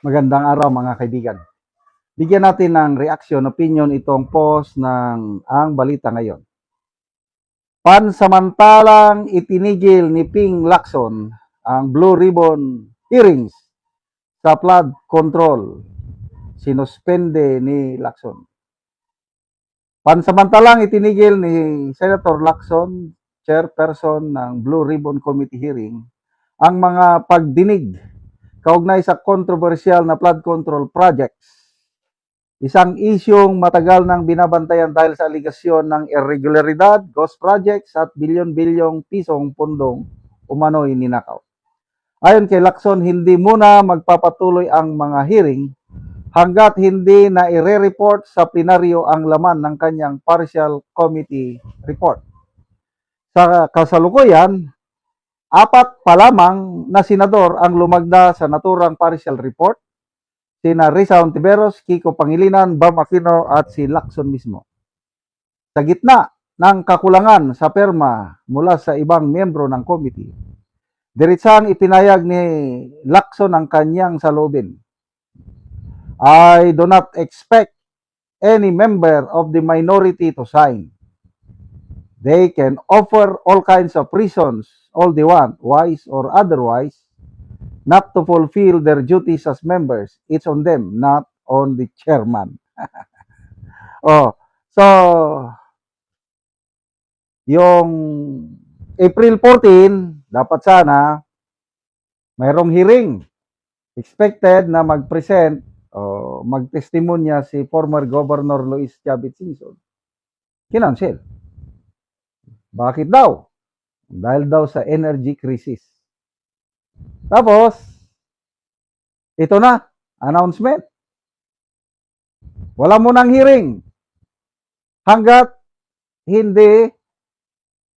Magandang araw mga kaibigan. Bigyan natin ng reaksyon, opinion itong post ng Ang Balita Ngayon. Pansamantalang itinigil ni Ping Lacson ang Blue Ribbon hearings sa flood control. Sinuspende ni Lacson. Pansamantalang itinigil ni Senator Lacson, chairperson ng Blue Ribbon Committee hearing, ang mga pagdinig kaugnay sa kontrobersyal na flood control projects. Isang isyong matagal nang binabantayan dahil sa aligasyon ng irregularidad, ghost projects at bilyon-bilyong pisong pundong umano'y ninakaw. Ayon kay Lacson, hindi muna magpapatuloy ang mga hearing hanggat hindi na ire-report sa plenaryo ang laman ng kanyang partial committee report. Sa kasalukuyan, 4 pa lamang na senador ang lumagda sa naturang partial report, sina Risa Hontiveros, Kiko Pangilinan, Bam Aquino at si Lacson mismo. Sa gitna ng kakulangan sa perma mula sa ibang miyembro ng committee, diritsang ipinayag ni Lacson ang kanyang saloobin. I do not expect any member of the minority to sign. They can offer all kinds of reasons all they want, wise or otherwise, not to fulfill their duties as members. It's on them, not on the chairman. So, yung April 14, dapat sana mayroong hearing. Expected na mag-present o mag-testimonya si former Governor Luis Chavit Singson. Kinansel. Bakit daw? Dahil daw sa energy crisis. Tapos, ito na, announcement. Wala mo nang hearing hanggat hindi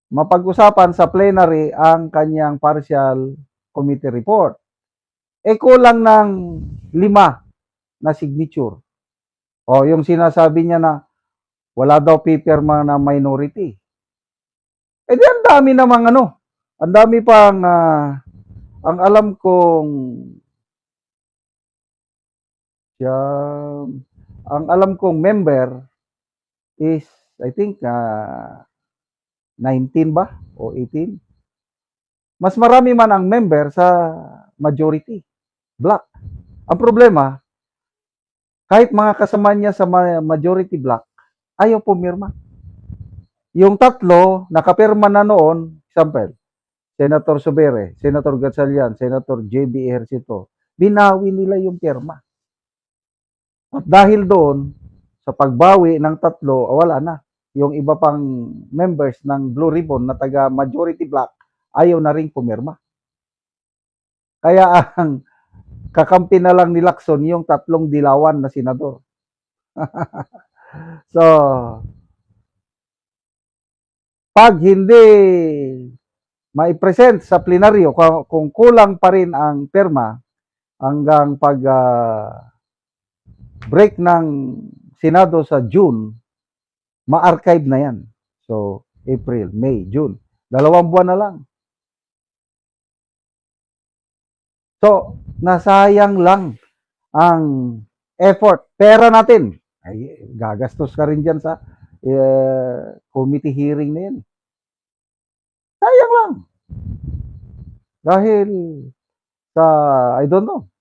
mapag-usapan sa plenary ang kanyang partial committee report. Kulang ng 5 na signature. Yung sinasabi niya na wala daw pipirma na minority. Di ang dami namang ang dami pang ang alam kong member is I think 19 ba o 18. Mas marami man ang member sa majority black. Ang problema, kahit mga kasama niya sa majority black, ayaw pumirma. Yung 3 nakapirma na noon, example, Senator Sobere, Senator Gatchalian, Senator JB Ejercito, binawi nila yung pirma. At dahil doon, sa pagbawi ng 3, wala na. Yung iba pang members ng Blue Ribbon na taga majority black, ayaw na rin pumirma. Kaya ang kakampi na lang ni Lacson yung 3 dilawan na senador. So, pag hindi mai-present sa plenaryo, kung kulang pa rin ang perma hanggang pag break ng Senado sa June, ma-archive na yan. So, April, May, June. 2 buwan na lang. So, nasayang lang ang effort. Pera natin. Ay, gagastos ka rin dyan sa committee hearing na yan. Sayang lang. Dahil sa, I don't know,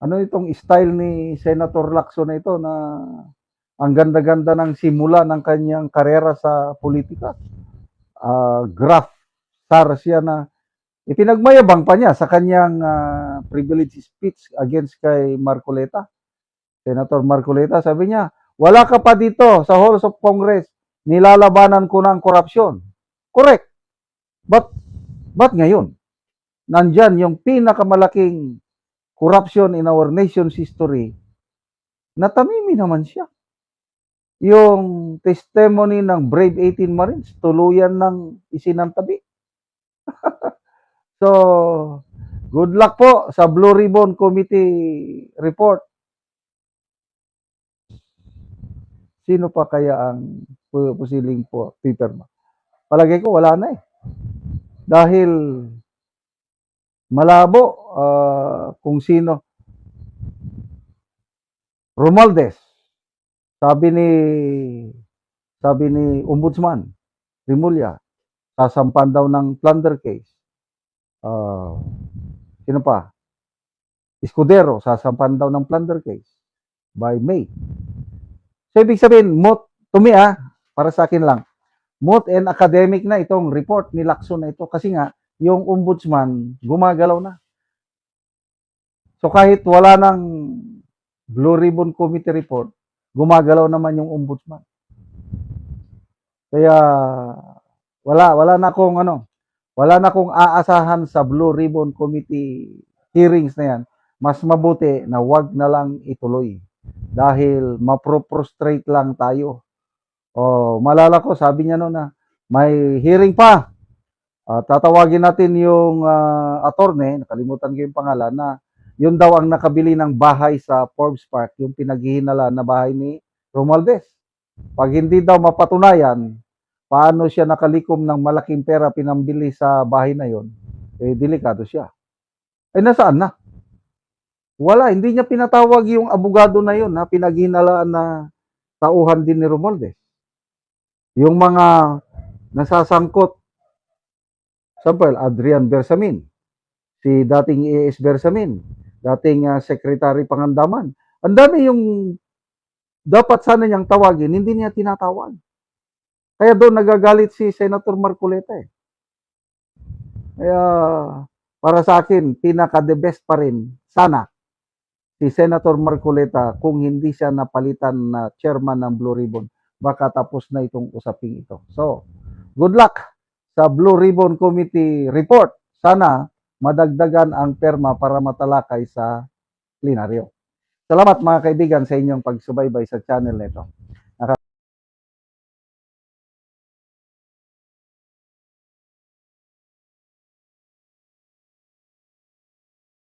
ano itong style ni Senator Lacson na ito na ang ganda-ganda ng simula ng kanyang karera sa politika. Graph star siya na ipinagmayabang pa niya sa kanyang privilege speech against kay Marcoleta. Senator Marcoleta, sabi niya, wala ka pa dito sa Halls of Congress, nilalabanan ko ng korupsyon. Correct. But ngayon, nandyan yung pinakamalaking corruption in our nation's history, natamimi naman siya. Yung testimony ng Brave 18 Marines, tuluyan ng isinantabi. So, good luck po sa Blue Ribbon Committee report. Sino pa kaya ang posiling po pipirma? Palagay ko wala na dahil malabo kung sino. Romualdez, sabi ni Ombudsman Rimulya, sasampan daw ng plunder case. Sino pa? Escudero, sasampan daw ng plunder case by May. So, ibig sabihin, to me para sa akin lang, moot and academic na itong report ni Lacson na ito kasi nga, yung ombudsman gumagalaw na. So kahit wala ng Blue Ribbon Committee report, gumagalaw naman yung ombudsman. Kaya wala na akong aasahan sa Blue Ribbon Committee hearings na yan. Mas mabuti na wag na lang ituloy dahil mapro-prostrate lang tayo. Malala ko, sabi niya noon na may hearing pa. Tatawagin natin yung attorney, nakalimutan ko yung pangalan, na yun daw ang nakabili ng bahay sa Forbes Park, yung pinaghihinala na bahay ni Romualdez. Pag hindi daw mapatunayan, paano siya nakalikom ng malaking pera pinambili sa bahay na yon, delikado siya. Nasaan na? Wala, hindi niya pinatawag yung abogado na yun, pinaghinalaan na tauhan din ni Romualdez. Yung mga nasasangkot, example, Adrian Bersamin, si dating ES Bersamin, dating Secretary Pangandaman. Ang dami yung dapat sana niyang tawagin, hindi niya tinatawag. Kaya doon nagagalit si Senator Marcoleta. Kaya para sa akin, pinaka-the best pa rin sana si Senator Marcoleta kung hindi siya napalitan na chairman ng Blue Ribbon. Baka tapos na itong usaping ito. So, good luck sa Blue Ribbon Committee report. Sana madagdagan ang perma para matalakay sa plenaryo. Salamat mga kaibigan sa inyong pagsubaybay sa channel nito.